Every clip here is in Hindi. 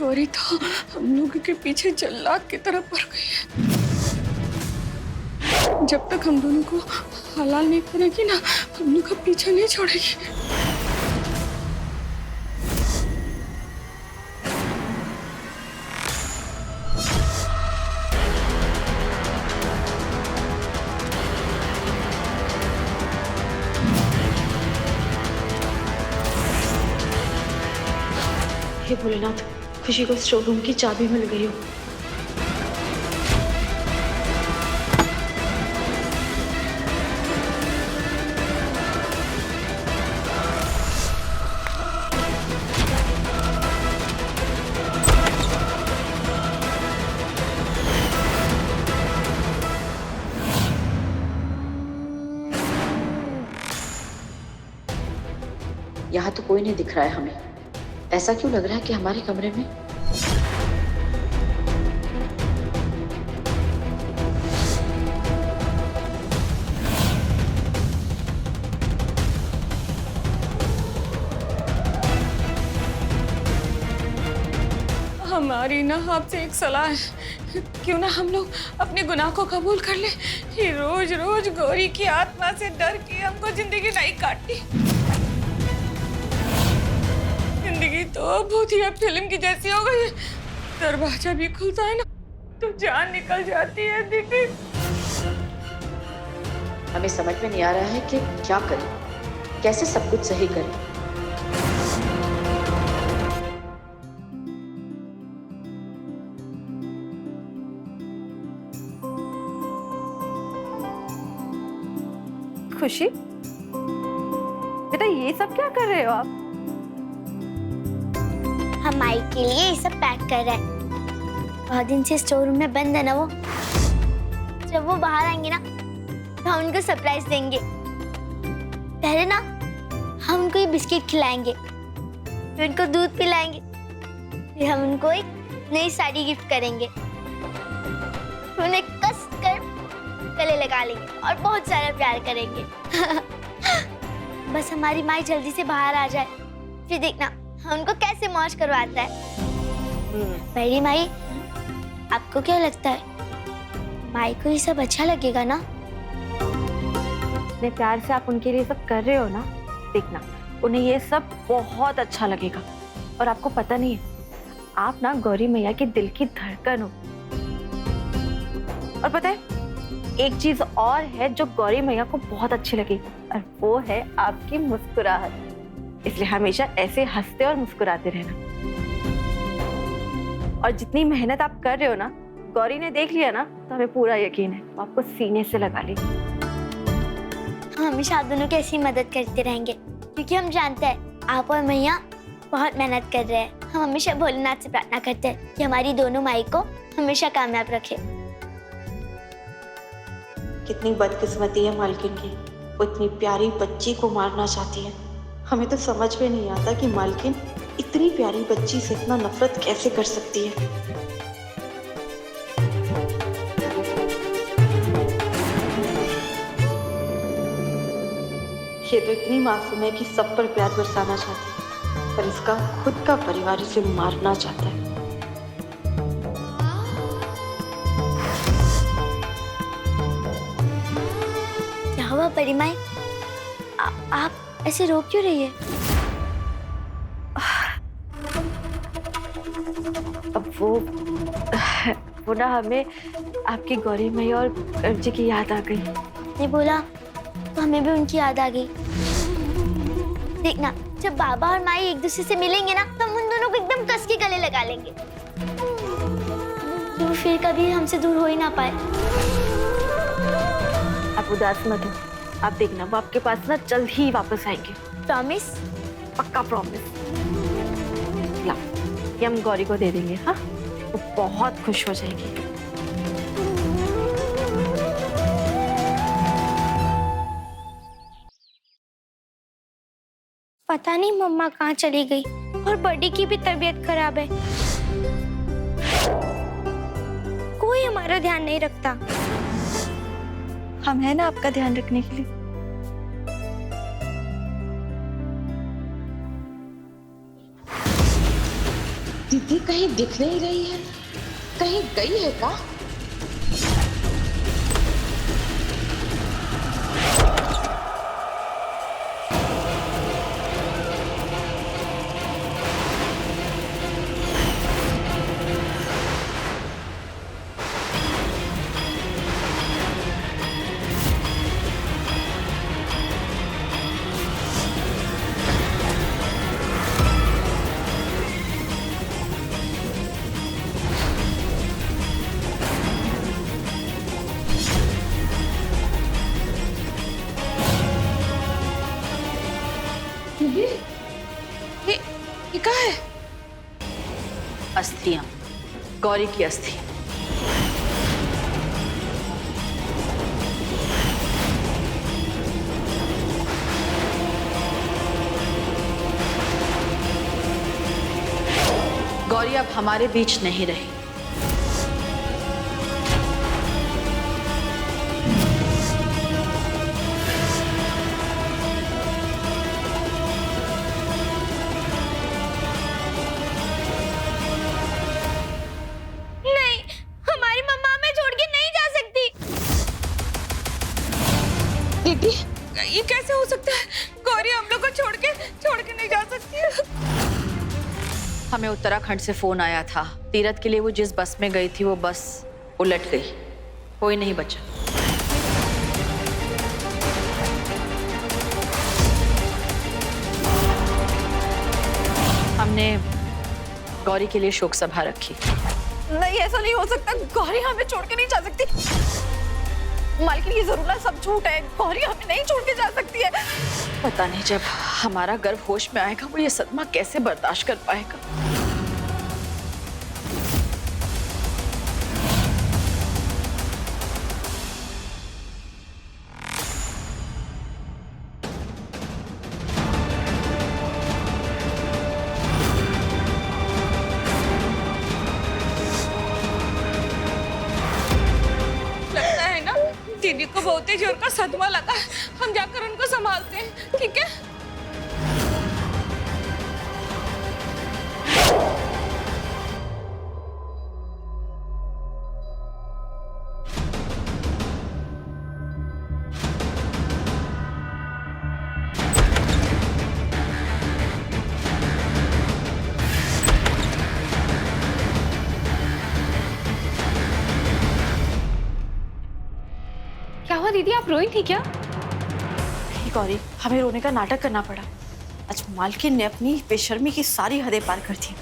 गौरी तो हम लोगों के पीछे जल्लाद की तरह पड़ गई है। जब तक हम दोनों को हलाल नहीं करेगी ना, हम लोग का पीछा नहीं छोड़ेगी। हे भोलेनाथ, खुशी को स्टोर रूम की चाबी मिल गई हो। यहाँ तो कोई नहीं दिख रहा है हमें। ऐसा क्यों लग रहा है कि हमारे कमरे में हमारी ना आपसे एक सलाह है, क्यों ना हम लोग अपने गुनाह को कबूल कर ले। ये रोज रोज गौरी की आत्मा से डर के हमको जिंदगी नहीं काटती। जिंदगी तो भूतिया फिल्म की जैसी हो गई है। दरवाजा भी खुलता है ना तो जान निकल जाती है। दीदी, हमें समझ में नहीं आ रहा है कि क्या करें, कैसे सब कुछ सही करें। खुशी, बेटा ये सब क्या कर रहे हो आप? हम माई के लिए ये सब पैक कर रहे हैं। बहुत दिन से स्टोर रूम में बंद है ना वो। जब वो बाहर आएंगे ना तो हम उनको सरप्राइज देंगे। पहले ना हम उनको ये बिस्किट खिलाएंगे, फिर उनको दूध पिलाएंगे, फिर हम उनको एक नई साड़ी गिफ्ट करेंगे, फिर उन्हें कस कर गले लगा लेंगे और बहुत सारा प्यार करेंगे। बस हमारी माई जल्दी से बाहर आ जाए, फिर देखना हम उनको कैसे मौज करवाता है। बड़ी माई, आपको क्या लगता है, माई को ये सब अच्छा लगेगा ना? इतने प्यार से आप उनके लिए सब कर रहे हो ना, देखना उन्हें ये सब बहुत अच्छा लगेगा। और आपको पता नहीं है, आप ना गौरी मैया के दिल की धड़कन हो। और पता है, एक चीज और है जो गौरी मैया को बहुत अच्छी लगेगी, और वो है आपकी मुस्कुराहट। इसलिए हमेशा ऐसे हंसते और मुस्कुराते रहना। और जितनी मेहनत आप कर रहे हो ना, गौरी ने देख लिया ना तो हमें पूरा यकीन है वो आपको सीने से लगा लेगी। हम हमेशा आप दोनों की ऐसी मदद करते रहेंगे, क्योंकि हम जानते हैं आप और मैया बहुत मेहनत कर रहे हैं। हम हमेशा भोलेनाथ से प्रार्थना करते हैं कि हमारी दोनों माई को हमेशा कामयाब रखे। कितनी बदकिस्मती है मालकिन की, वो इतनी प्यारी बच्ची को मारना चाहती है। हमें तो समझ में नहीं आता कि मालकिन इतनी प्यारी बच्ची से इतना नफरत कैसे कर सकती है। ये तो इतनी मासूम है कि सब पर प्यार बरसाना चाहती है, पर इसका खुद का परिवार इसे मारना चाहता है। क्या हुआ बड़ी माई, आप ऐसे रो क्यों रही है? अब वो ना हमें आपकी गौरी मैया और गणेश जी की याद आ गई। ने बोला तो हमें भी उनकी याद आ गई। देखना, जब बाबा और माई एक दूसरे से मिलेंगे ना तो हम उन दोनों को एकदम कस के गले लगा लेंगे, तो फिर कभी हमसे दूर हो ही ना पाए। आप उदास मत हो, आप देखना वो आपके पास ना जल्द ही वापस आएंगे। प्रॉमिस? पक्का प्रॉमिस। ला, ये हम गौरी को दे देंगे। हाँ, वो बहुत खुश हो जाएगी। पता नहीं मम्मा कहाँ चली गई, और बड़ी की भी तबीयत खराब है। कोई हमारा ध्यान नहीं रखता। हम है ना आपका ध्यान रखने के लिए। दीदी कहीं दिख नहीं रही है, कहीं गई है क्या? ये कहाँ है? अस्थियां, गौरी की अस्थि। गौरी अब हमारे बीच नहीं रही। नहीं, हमारी मम्मा हमें छोड़ के नहीं जा सकती। दीदी, ये कैसे हो सकता है? गौरी हम लोग को छोड़ के नहीं जा सकती। हमें उत्तराखंड से फोन आया था। तीरथ के लिए वो जिस बस में गई थी वो बस उलट गई, कोई नहीं बचा। हमने गौरी के लिए शोक सभा रखी। नहीं, ऐसा नहीं हो सकता। गौरी हमें छोड़ के नहीं जा सकती। मालकिन, ये जरूर सब झूठ है। गौरी हमें नहीं छोड़ के जा सकती है। पता नहीं जब हमारा गर्भ होश में आएगा वो ये सदमा कैसे बर्दाश्त कर पाएगा। लगता है ना दीदी को बहुत ही जोर का सदमा लगा। हम जाकर उनको संभालते हैं, ठीक है? क्या हुआ दीदी, आप रोई थी क्या? नहीं गौरी, हमें रोने का नाटक करना पड़ा। आज मालकिन ने अपनी बेशर्मी की सारी हदें पार कर दी।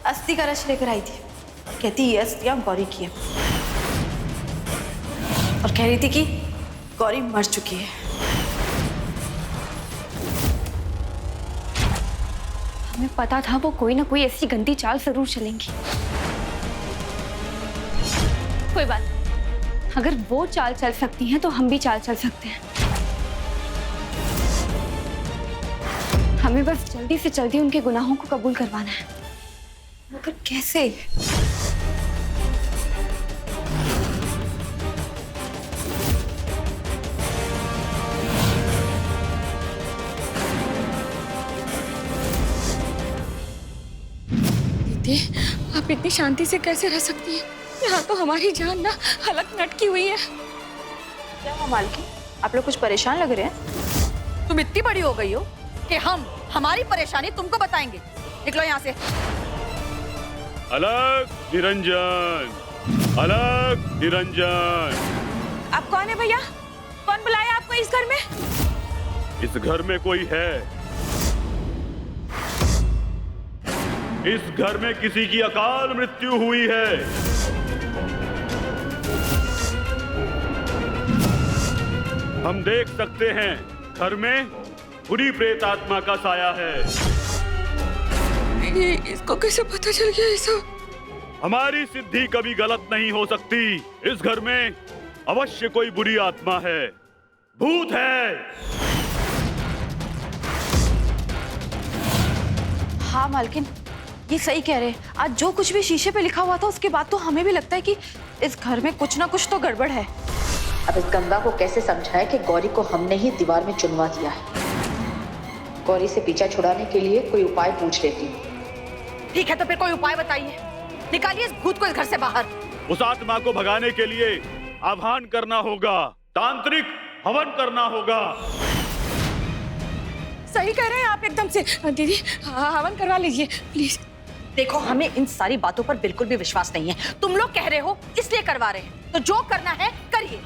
अस्थि का रस लेकर आई थी, कहती ये अस्थियां गौरी की है, और कह रही थी कि गौरी मर चुकी है। हमें पता था वो कोई ना कोई ऐसी गंदी चाल जरूर चलेंगी। कोई बात नहीं, अगर वो चाल चल सकती हैं तो हम भी चाल चल सकते हैं। हमें बस जल्दी से जल्दी उनके गुनाहों को कबूल करवाना है। मगर कैसे? दीदी, आप इतनी शांति से कैसे रह सकती हैं? यहाँ तो हमारी जान ना हलक लटकी हुई है। क्या हुआ मालकिन, आप लोग कुछ परेशान लग रहे हैं? तुम इतनी बड़ी हो गई हो कि हम हमारी परेशानी तुमको बताएंगे। निकलो यहाँ से। अलग निरंजन, अलग निरंजन। आप कौन है भैया? कौन बुलाया आपको इस घर में? इस घर में कोई है। इस घर में किसी की अकाल मृत्यु हुई है। हम देख सकते हैं घर में बुरी प्रेत आत्मा का साया है। ये इसको कैसे पता चल गया ये सब? हमारी सिद्धि कभी गलत नहीं हो सकती। इस घर में अवश्य कोई बुरी आत्मा है, भूत है। हाँ मालकिन, ये सही कह रहे हैं। आज जो कुछ भी शीशे पे लिखा हुआ था उसके बाद तो हमें भी लगता है कि इस घर में कुछ ना कुछ तो गड़बड़ है। अब इस गंगा को कैसे समझाए कि गौरी को हमने ही दीवार में चुनवा दिया है। गौरी से पीछा छुड़ाने के लिए कोई उपाय पूछ लेती हूँ। ठीक है तो फिर कोई उपाय बताइए, निकालिए इस भूत को इस घर से बाहर। उस आत्मा को भगाने के लिए आह्वान करना होगा, तांत्रिक हवन करना होगा। सही कह रहे हैं आप एकदम से। दीदी हवन करवा लीजिए प्लीज। देखो, हमें इन सारी बातों पर बिल्कुल भी विश्वास नहीं है। तुम लोग कह रहे हो इसलिए करवा रहे हैं, तो जो करना है करिए।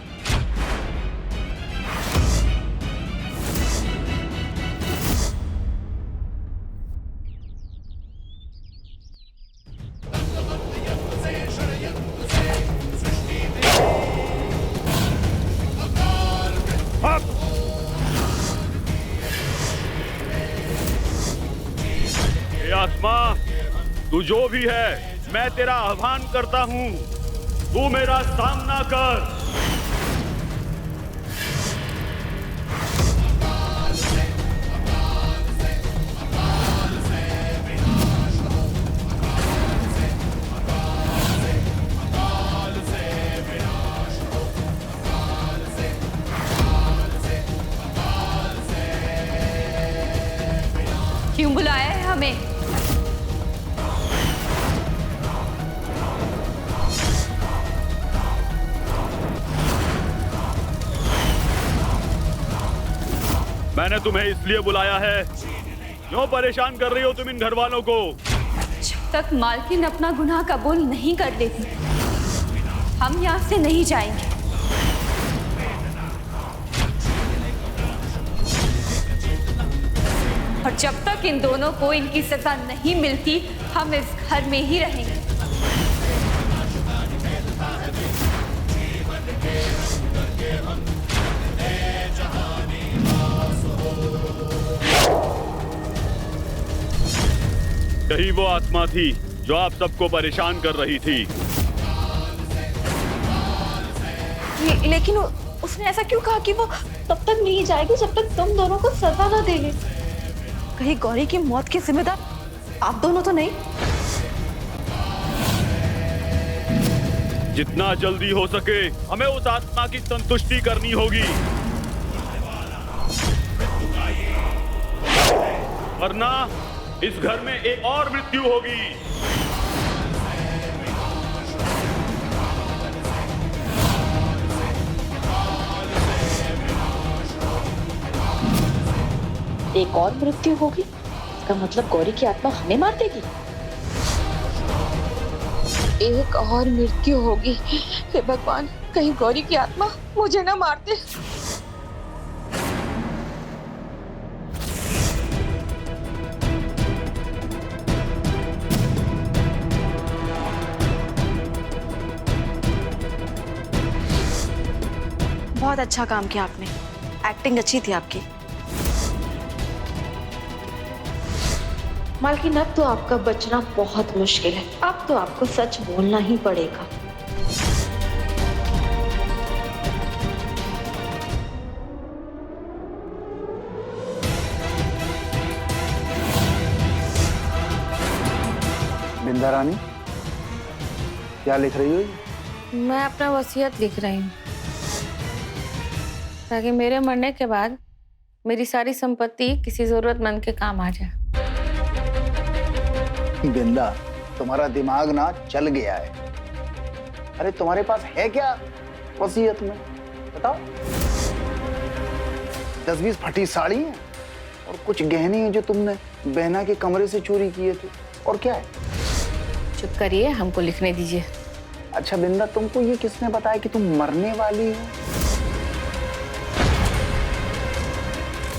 आत्मा, तू जो भी है, मैं तेरा आह्वान करता हूँ, तू मेरा सामना कर। क्यों बुलाया है हमें? मैंने तुम्हें इसलिए बुलाया है, क्यों परेशान कर रही हो तुम इन घर वालों को? जब तक मालकिन अपना गुनाह कबूल नहीं कर लेती, हम यहाँ से नहीं जाएंगे। और जब तक इन दोनों को इनकी सजा नहीं मिलती, हम इस घर में ही रहेंगे। यही वो आत्मा थी जो आप सबको परेशान कर रही थी। लेकिन उसने ऐसा क्यों कहा कि वो तब तक नहीं जाएगी जब तक तुम दोनों को सजा ना देंगे? कहीं गौरी की मौत के जिम्मेदार आप दोनों तो नहीं? जितना जल्दी हो सके हमें उस आत्मा की संतुष्टि करनी होगी, वरना इस घर में एक और मृत्यु होगी। एक और मृत्यु होगी? इसका मतलब गौरी की आत्मा हमें मार देगी? एक और मृत्यु होगी। हे भगवान, कहीं गौरी की आत्मा मुझे ना मार दे। बहुत अच्छा काम किया आपने, एक्टिंग अच्छी थी आपकी। मालकिन, अब तो आपका बचना बहुत मुश्किल है। अब तो आपको सच बोलना ही पड़ेगा। बिंदा रानी, क्या लिख रही हो? मैं अपना वसीयत लिख रही हूँ, ताकि मेरे मरने के बाद मेरी सारी संपत्ति किसी जरूरतमंद के काम आ जाए। बिंदा, तुम्हारा दिमाग ना चल गया है। अरे तुम्हारे पास है क्या वसीयत में? बताओ। 10-20 फटी साड़ी है और कुछ गहने हैं जो तुमने बहना के कमरे से चोरी किए थे। और क्या है? चुप करिए, हमको लिखने दीजिए। अच्छा बिंदा, तुमको ये किसने बताया कि तुम मरने वाली हो?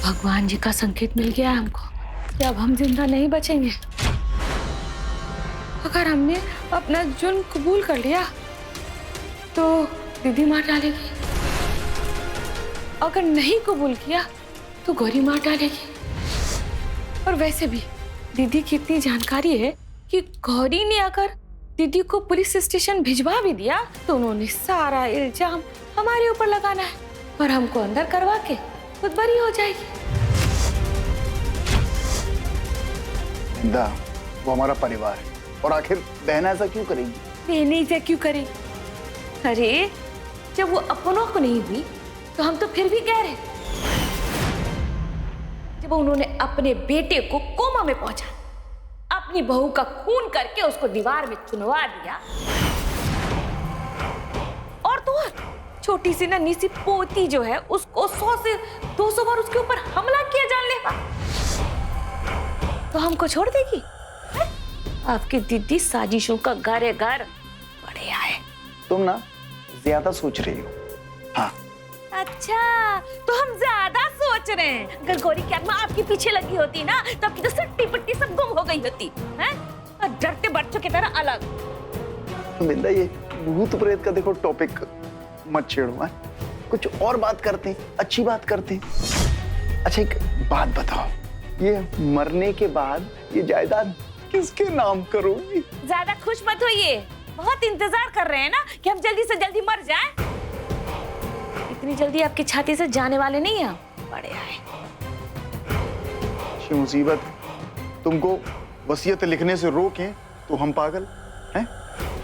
भगवान जी का संकेत मिल गया हमको कि अब हम जिंदा नहीं बचेंगे। अगर हमने अपना जुर्म कबूल कर लिया तो दीदी मार डालेगी, अगर नहीं कबूल किया तो गौरी मार डालेगी। और वैसे भी दीदी की इतनी जानकारी है कि गौरी ने अगर दीदी को पुलिस स्टेशन भिजवा भी दिया तो उन्होंने सारा इल्जाम हमारे ऊपर लगाना है और हमको अंदर करवा के खुद बरी हो जाएगी। बिंदा, वो हमारा परिवार है और आखिर बहन ऐसा क्यों करेगी? बहन से क्यों करेगी? अरे जब वो अपनों को नहीं हुई तो हम तो फिर भी कह रहे। जब उन्होंने अपने बेटे को कोमा में पहुंचा, अपने अपनी बहू का खून करके उसको दीवार में चुनवा दिया, और तो और छोटी सी नन्ही सी पोती जो है उसको 100 से 200 बार उसके ऊपर हमला किया जानलेवा, तो हमको छोड़ देगी? आपकी दीदी साजिशों का घर है घर, बढ़िया है। तुम ना ज्यादा सोच रही हो। हाँ अच्छा, तो हम ज्यादा सोच रहे हैं। अगर गौरी की आत्मा आपके पीछे लगी होती ना, तो आपकी तो सट्टी पट्टी सब गुम हो गई होती हैं? और डरते बच्चों की तरह अलग। बिंदा, ये भूत प्रेत का देखो टॉपिक मत छेड़ो। हाँ? कुछ और बात करते हैं, अच्छी बात करते हैं। अच्छा एक बात बताओ, ये मरने के बाद ये जायदाद किसके नाम करोगी? ज्यादा खुश मत होइए, बहुत इंतजार कर रहे हैं ना कि हम जल्दी से जल्दी मर जाएं। इतनी जल्दी आपकी छाती से जाने वाले नहीं हैं, बढ़िया है। ये मुसीबत है। तुमको वसीयत लिखने से रोकें तो हम पागल हैं,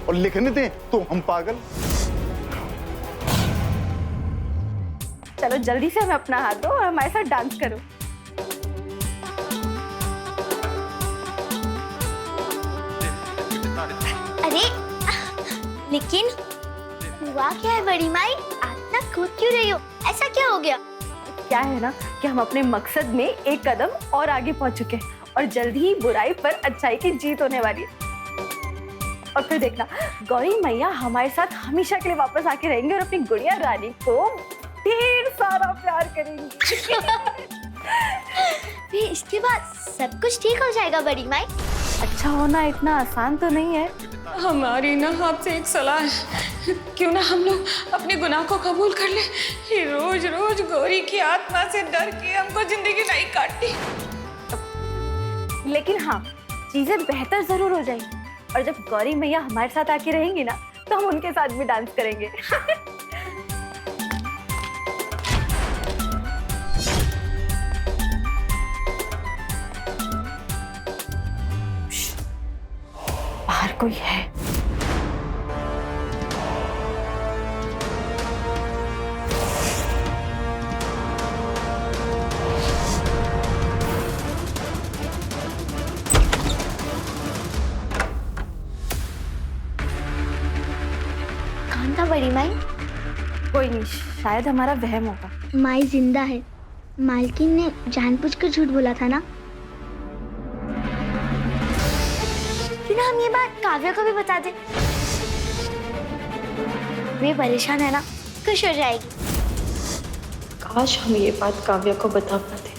और लिखने दें तो हम पागल। चलो जल्दी से हमें अपना हाथ दो और हमारे साथ डांस करो। अरे लेकिन हुआ क्या है बड़ी माई, आप ना कूद क्यों रही हो? ऐसा क्या हो गया? क्या है ना कि हम अपने मकसद में एक कदम और आगे पहुंच चुके हैं और जल्दी ही बुराई पर अच्छाई की जीत होने वाली है। और फिर देखना, गौरी मैया हमारे साथ हमेशा के लिए वापस आके रहेंगे और अपनी गुड़िया रानी को ढेर सारा प्यार करेंगी। फिर इसके बाद सब कुछ ठीक हो जाएगा बड़ी माई। अच्छा होना इतना आसान तो नहीं है। हमारी ना आपसे एक सलाह है, क्यों ना हम लोग अपने गुनाह को कबूल कर ले। ये रोज रोज गौरी की आत्मा से डर के हमको जिंदगी नहीं काटती। लेकिन हाँ, चीजें बेहतर जरूर हो जाएंगी, और जब गौरी मैया हमारे साथ आके रहेंगी ना, तो हम उनके साथ भी डांस करेंगे। बाहर कोई है। कौन था बड़ी माई? कोई नहीं, शायद हमारा वहम होगा। माई जिंदा है, मालकिन ने जानबूझकर झूठ बोला था ना। कि ना हम ये बात काव्या को भी बता दे, वे परेशान है ना, खुश हो जाएगी। काश हम ये बात काव्या को बता पाते,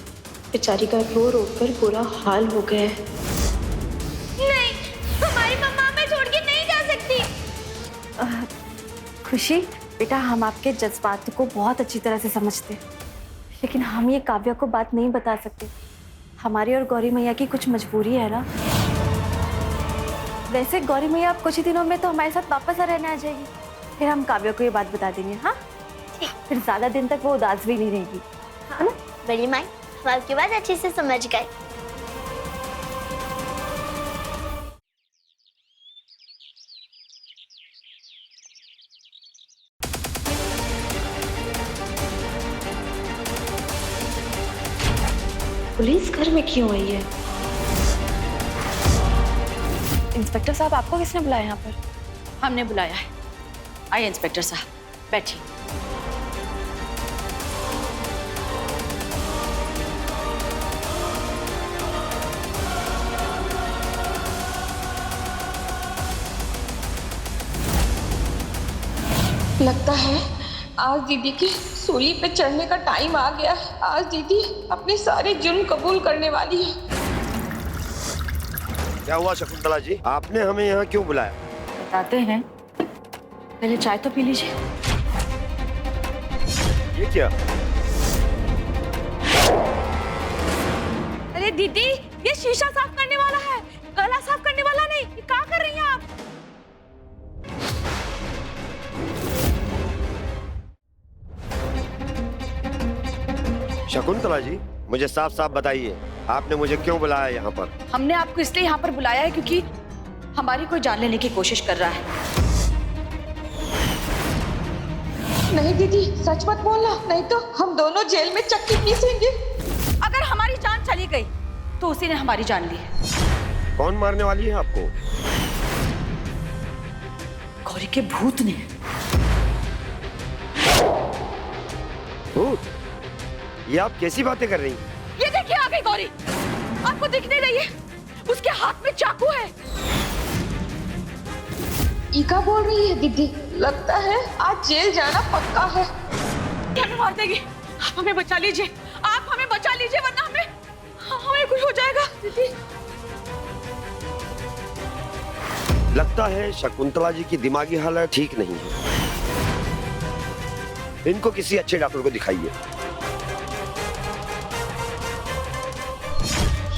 बेचारी का रो रो कर बुरा हाल हो गया है। नहीं, हमारी मम्मा हमें छोड़ के नहीं जा सकती। खुशी बेटा, हम आपके जज्बात को बहुत अच्छी तरह से समझते हैं, लेकिन हम ये काव्या को बात नहीं बता सकते। हमारी और गौरी मैया की कुछ मजबूरी है ना। वैसे गौरी मैया आप कुछ ही दिनों में तो हमारे साथ वापस रहने आ जाएगी, फिर हम काव्या को ये बात बता देंगे। हाँ, फिर ज्यादा दिन तक वो उदास भी नहीं रहेगी, है ना? बड़ी माई, हम आपकी बात अच्छे से समझ गए। पुलिस घर में क्यों आई है? इंस्पेक्टर साहब, आपको किसने बुलाया यहाँ पर? हमने बुलाया है। आइए इंस्पेक्टर साहब, बैठिए। लगता है आज दीदी की सूली पे चढ़ने का टाइम आ गया है। आज दीदी अपने सारे जुर्म कबूल करने वाली है। क्या हुआ शकुंतला जी, आपने हमें यहाँ क्यों बुलाया? बताते हैं, पहले चाय तो पी लीजिए। ये क्या? अरे दीदी, ये शीशा साफ करने वाला है, गला साफ करने वाला नहीं। ये क्या कर रही हैं आप? शकुंतला जी, मुझे साफ साफ बताइए, आपने मुझे क्यों बुलाया यहाँ पर? हमने आपको इसलिए यहाँ पर बुलाया है क्योंकि हमारी कोई जान लेने की कोशिश कर रहा है। नहीं दीदी, सच मत बोलना, नहीं तो हम दोनों जेल में चक्की पीसेंगे। अगर हमारी जान चली गई तो उसी ने हमारी जान ली है। कौन मारने वाली है आपको? गौरी के भूत ने। भूत? ये आप कैसी बातें कर रही हैं? ये देखिए आ गई गौरी। आपको दिख नहीं रही है? उसके हाथ में चाकू है। ईका बोल रही है दीदी, लगता है आज जेल जाना पक्का है। ये हमें मार देगी। आप हमें बचा लीजिए, आप हमें बचा लीजिए, वरना हमें कुछ हो जाएगा। दीदी लगता है शकुंतला जी की दिमागी हालत ठीक नहीं है। इनको किसी अच्छे डॉक्टर को दिखाइए।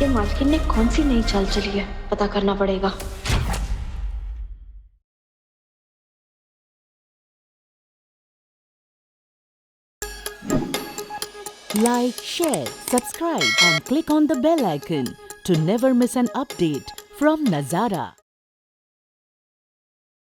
ये मालकिन ने कौन सी नई चाल चली है, पता करना पड़ेगा। Like, share, subscribe and click on the bell icon to never miss an update from Nazara.